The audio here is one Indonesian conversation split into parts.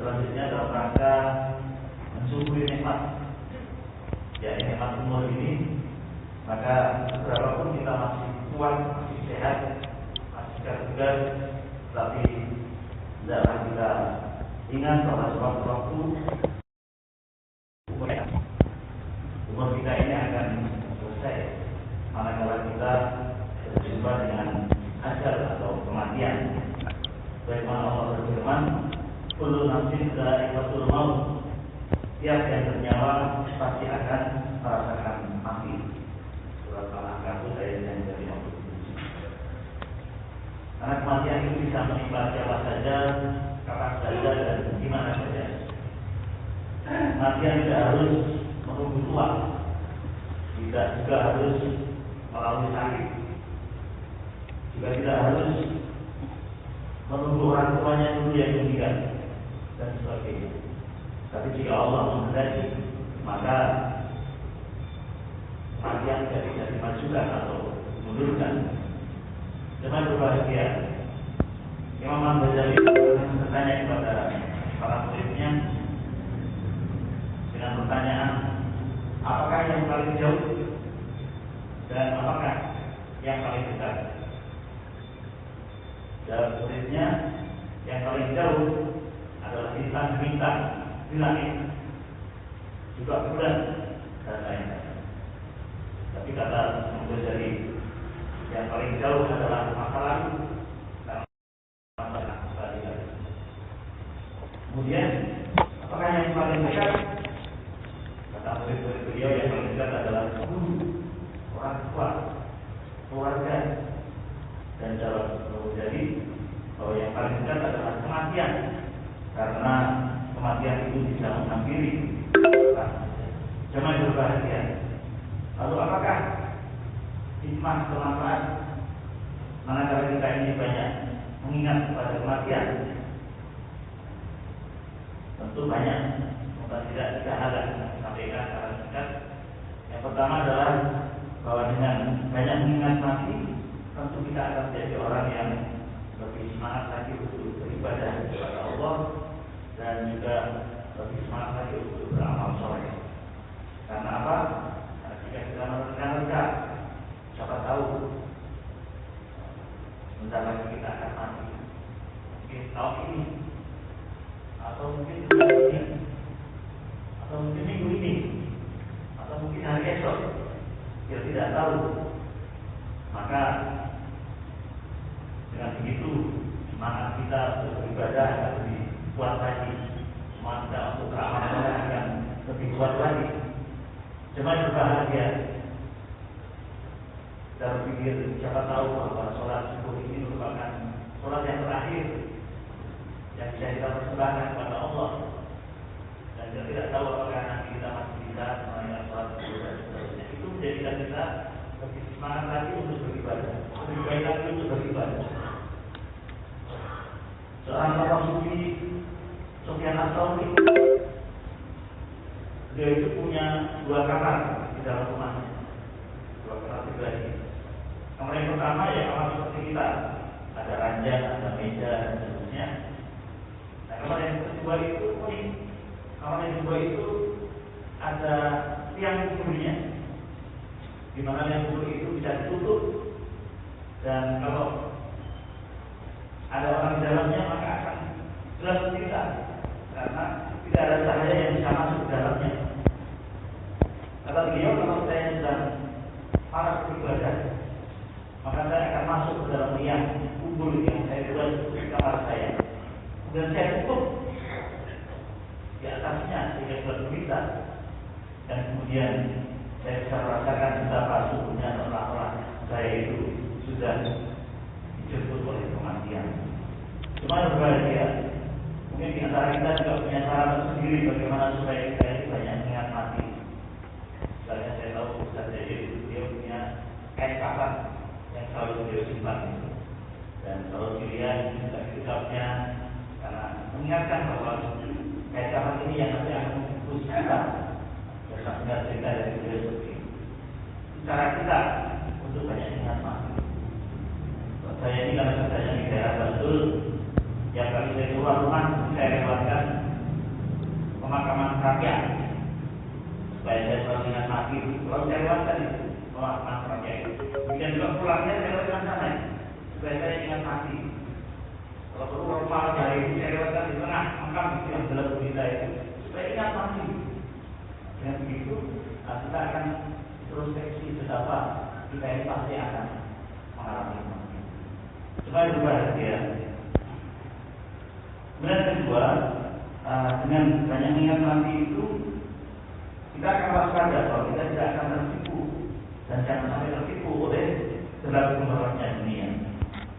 selanjutnya dalam rangka mensyukuri nikmat, ya nikmat umur ini, maka berapapun kita masih kuat, masih sehat, masih segar, tapi hendaklah kita ingat bahwa sewaktu-waktu umur kita ini akan selesai, manakala kita berjumpa dengan ajal atau kematian. Bagaimana Allah berfirman, kullu nafsin dha'iqatul maut, tiap yang bernyawa pasti akan merasakan mati. Surat Al-Ankabut ayat yang ke-57. Karena kematian itu bisa menimpa siapa saja, kapan saja, dan di mana saja. Kematian tidak harus menunggu tua, tidak juga harus melalui sakit, juga tidak harus menunggu orang tuanya dulu yang meninggal dan sebagainya. Tapi jika Allah menghendaki, maka kematian tidak bisa dimajukan atau mundurkan. Jangan berbahagia. Imam Al-Ghazali bertanya kepada para muridnya dengan pertanyaan, apakah yang paling jauh dan apakah yang paling dekat? Jawab muridnya, yang paling jauh adalah bintang-bintang di langit, juga bulan dan lain-lain. Tapi kata Imam Ghazali, yang paling jauh adalah masa lalu dan masa depan. Kemudian, apakah yang paling dekat? Kata murid-murid beliau, yang paling dekat adalah guru, orang tua, keluarga. Dan jawab Ghazali bahwa yang paling dekat adalah kematian, karena kematian itu bisa menghampiri. Jangan berbahagia. Lalu apakah hikmah bermanfaat manakala kita ini banyak mengingat kepada kematian? Tentu banyak, bukan tidak hal yang disampaikan secara singkat. Yang pertama adalah bahwa dengan banyak mengingat mati, tentu kita akan menjadi orang yang lebih semangat lagi untuk beribadah kepada Allah dan juga lebih semangat lagi untuk beramal soleh. Karena apa? Karena jika kita menerka-nerka, siapa tahu sebentar lagi kita akan mati. Mungkin tahun ini, atau mungkin bulan ini, atau mungkin minggu ini, atau mungkin hari esok. Kita tidak tahu. Maka dengan begitu semangat kita untuk beribadah akan lebih kuat lagi, semangat kita untuk beramal soleh akan lebih kuat lagi. Jemaah berbahagia. Kita berpikir, siapa tahu bahwa sholat subuh ini merupakan sholat yang terakhir yang bisa kita persembahkan kepada Allah, dan kita tidak tahu apakah nanti kita masih bisa menunaikan sholat subuh dan seterusnya. Itu menjadikan kita lebih semangat lagi untuk beribadah, lebih baik lagi untuk beribadah. Seorang tokoh sufi, Sufyan Ats-Tsauri, dia itu punya 2 kamar di dalam rumahnya, 2 kamar pribadi. Kamar yang pertama ya kamar seperti kita, ada ranjang, ada meja dan seterusnya. Nah, kamar yang kedua itu unik. Kamar yang kedua itu ada tiang tidurnya, di mana yang tidur itu bisa ditutup, dan kalau ada orang di dalamnya maka akan gelap gulita karena tidak ada cahaya yang bisa masuk ke dalamnya. Kata beliau, kalau saya sedang malas beribadah, maka saya akan masuk ke dalam liang kubur yang saya buat di kamar saya, dan saya tutup di atasnya sehingga gelap gulita, dan kemudian saya bisa merasakan betapa suhunya seolah-olah saya itu sudah dijemput oleh kematian. Cuma berbahagia. Mungkin di antara kita juga punya cara tersendiri bagaimana supaya kita ini banyak mengingat mati. Misalnya saya tahu Ustaz Jadi dia punya kain kafan yang selalu beliau simpan, dan kalau dilihat juga kitabnya, karena mengingatkan bahwa kain kafan ini yang nanti akan membungkus kita. Bersama dengan cerita dari beliau seperti itu. Cara kita untuk banyak ingat mati. Saya ini karena kerjanya di daerah Bantul, yang kali saya keluar rumah saya lewatkan rakyat. Supaya saya selalu ingat mati. Kalau saya lewatkan itu, mas rakyat. Kemudian juga pulangnya saya lewatkan sana, supaya saya ingat mati. Kalau perlu malam hari itu saya lewatkan di tengah makam itu yang gelap gulita itu, supaya ingat mati. Dengan begitu kita akan introspeksi betapa kita ini pasti akan mengalami mati. Supaya berbahagia. Kemudian kedua, dengan banyak mengingat mati itu kita akan waspada bahwa kita tidak akan tertipu dan jangan sampai tertipu oleh segala gemerlapnya dunia.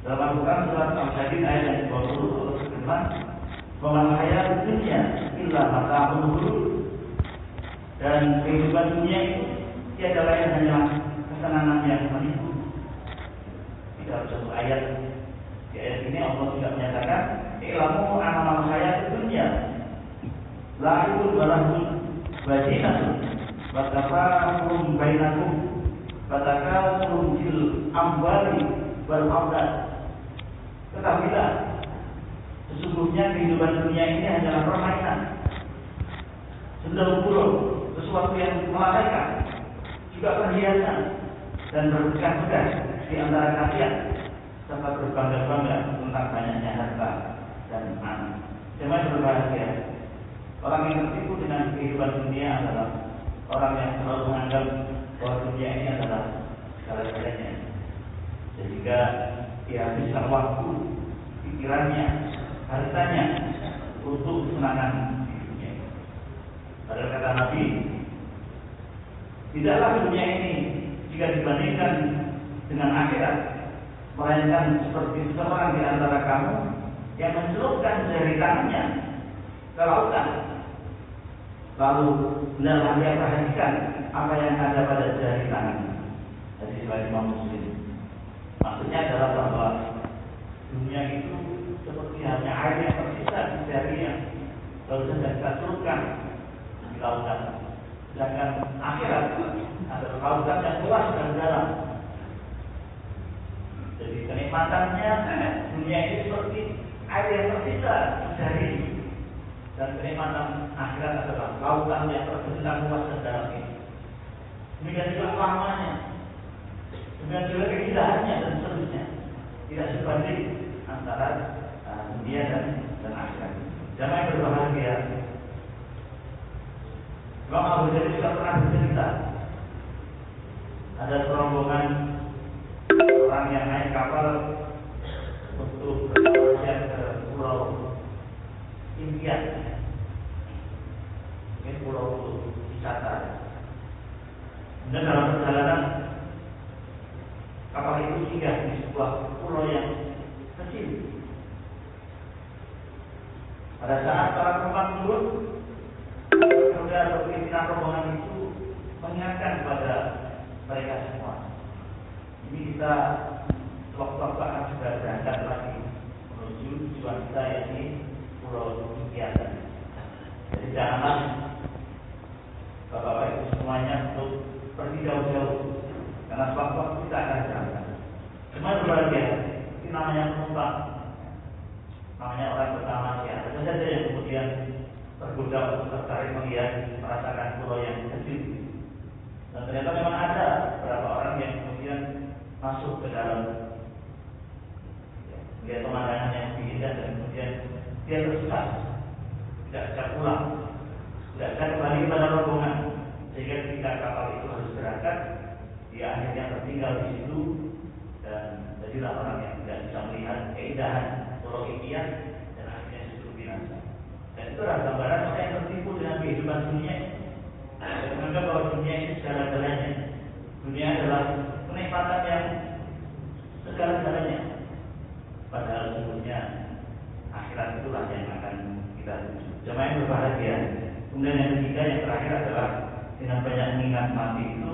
Dalam Al-Quran surat Al-Hadid ayat yang 20 Allah berfirman, "Wa mal hayatud dunya illa mata'ul ghurur." Dan kehidupan dunia itu tiada lain hanya kesenangan yang menipu. Di dalam satu ayat, di ayat ini Allah juga menyatakan, "Ilamu annamal hayatud dunya la'ibun wa lahwun wa zinatun wa tafakhurun bainakum wa takatssurun fil amwali wal aulad." Ketahuilah, sesungguhnya kehidupan dunia ini hanyalah permainan, senda gurau, sesuatu yang melalaikan, juga perhiasan dan berbekas-bekas di antara kalian, serta berbangga-bangga tentang banyaknya harta dan anak. Jemaah berbahagia. Orang yang tertipu dengan kehidupan dunia adalah orang yang selalu menganggap bahwa dunia ini adalah segala-galanya, sehingga dia habiskan waktu, pikirannya, hartanya untuk kesenangan di dunia. Padahal kata Nabi, tidaklah dunia ini jika dibandingkan dengan akhirat, melainkan seperti seorang di antara kamu yang mencelupkan jari tangannya ke lautan, lalu benar dia perhatikan apa yang ada pada jari tangan. Jadi sebagai Imam Muslim, maksudnya adalah bahwa dunia itu seperti hanya air yang tersisa di jarinya, lalu saja kita celupkan di lautan. Sedangkan akhirat adalah lautan yang luas dan dalam. Jadi kenikmatannya dunia ini seperti air yang tersisa di jari, dan kenikmatan akhirat adalah lautan yang terbentang luas dan dalam ini. Demikian juga lamanya, demikian juga keindahannya dan seterusnya. Tidak sebanding antara dunia dan akhirat. Jangan yang berbahagia. Imam Abu Dhabi juga pernah bercerita, ada serombongan orang yang naik kapal untuk berpergian ke pulau impian, ini pulau wisata. Dan dalam perjalanan kapal itu singgah di sebuah pulau yang kecil. Pada saat para penumpang turun, saudara atau pimpinan rombongan itu mengingatkan kepada mereka semua, ini kita waktu-waktu akan sudah berangkat lagi menuju tujuan kita, yakni pulau impian. Jadi janganlah bapak-bapak itu semuanya untuk pergi jauh-jauh, karena sewaktu-waktu kita akan berangkat. Semua berbahagia, ini namanya penumpang, namanya orang pertama ya. Ada saja yang kemudian tergoda untuk tertarik melihat, merasakan pulau yang kecil. Dan ternyata memang ada beberapa orang yang kemudian masuk ke dalam, melihat pemandangan yang indah, dan kemudian dia tersesat, tidak bisa pulang, tidak bisa kembali kepada rombongan, sehingga ketika kapal itu harus berangkat, dia akhirnya tertinggal di situ, dan jadilah orang yang tidak bisa melihat keindahan pulau impian, dan akhirnya justru binasa. Dan itu adalah gambaran orang yang tertipu dengan kehidupan dunia. Dan menganggap bahwa dunia ini segala-galanya. Dunia adalah kenikmatan yang segala-galanya. Padahal sesungguhnya akhirat itulah yang akan kita tuju. Jemaah yang berbahagia. Kemudian yang ketiga, yang terakhir adalah dengan banyak mengingat mati itu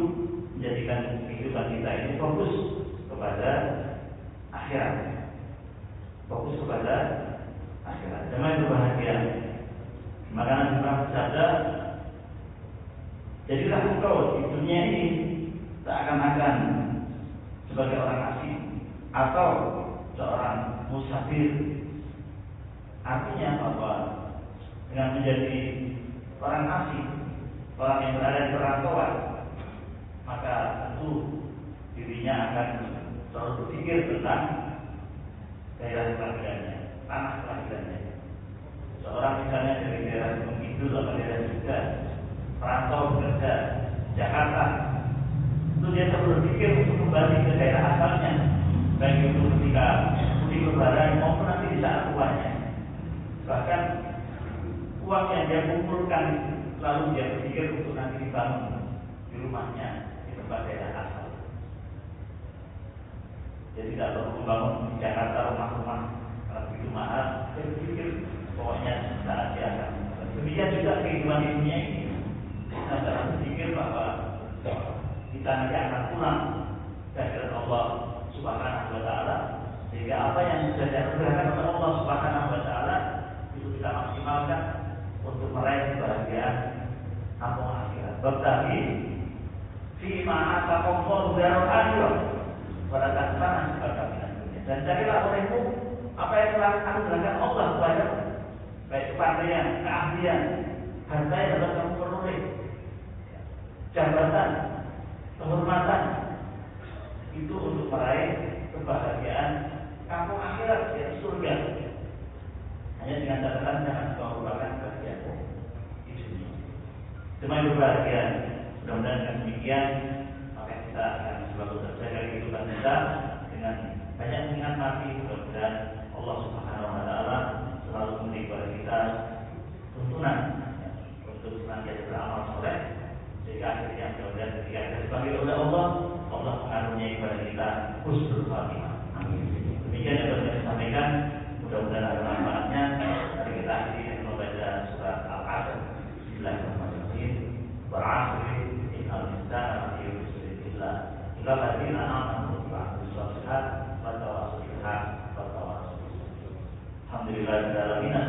menjadikan kehidupan kita ini fokus kepada akhirat. Fokus kepada akhirat. Jemaah yang berbahagia. Maka Nabi bersabda, jadilah engkau di dunia ini seakan-akan sebagai orang asing atau seorang musafir. Artinya bahwa dengan menjadi orang asing, orang yang berada di perantauan, maka tentu dirinya akan selalu berpikir tentang daerah kelahirannya, tanah kelahirannya. Seorang misalnya dari daerah Gunung Kidul atau daerah Jogja, perantau bekerja Jakarta, itu dia selalu berpikir untuk kembali ke daerah asalnya, baik itu ketika mudik lebaran maupun nanti di saat tuanya. Bahkan uang yang dia kumpulkan lalu dia berpikir untuk nanti dibangun di rumahnya di tempat daerah asal. Dia tidak perlu membangun di Jakarta rumah-rumah karena begitu mahal. Dia berpikir pokoknya saat dia akan. Demikian juga kehidupan di dunia ini. Kita dalam berpikir bahwa kita nanti akan pulang kehadirat Allah Subhanahu wa Ta'ala, sehingga apa yang sudah dianugerahkan oleh Allah Subhanahu wa Ta'ala itu kita maksimalkan untuk meraih kebahagiaan kampung akhirat. Berarti fima ataqallahu darul akhirah pada tanah sebagai dunia. Dan carilah olehmu apa yang telah anugerahkan Allah kepada baik kepandaian, keahlian, harta yang dapat kamu peroleh, jabatan, kehormatan, itu untuk meraih kebahagiaan kampung akhirat, yaitu surga. Hanya dengan catatan jangan kau lupakan kebahagiaan di dunia. Demi berbahagia, mudah-mudahan dengan demikian maka kita akan selalu terjaga kehidupan kita dengan banyak mengingat mati. Mudah-mudahan Allah Subhanahu wa Ta'ala selalu memberi kepada kita tuntunan untuk senantiasa beramal soleh, sehingga akhirnya mudah-mudahan ketika kita dipanggil oleh Allah, Allah mengaruniai kepada kita husnul khatimah. Amin. Demikian yang dapat saya sampaikan. Mudah-mudahan ada manfaatnya. Mari kita akhiri dengan membaca surat Al-Asr. Bismillahirrahmanirrahim. Wal-'asri innal insana lafi khusr illa alladziina aamanu wa 'amilus shalihaati wa tawassaw bil haqqi wa tawassaw bis sabr. Alhamdulillahirabbil alamin.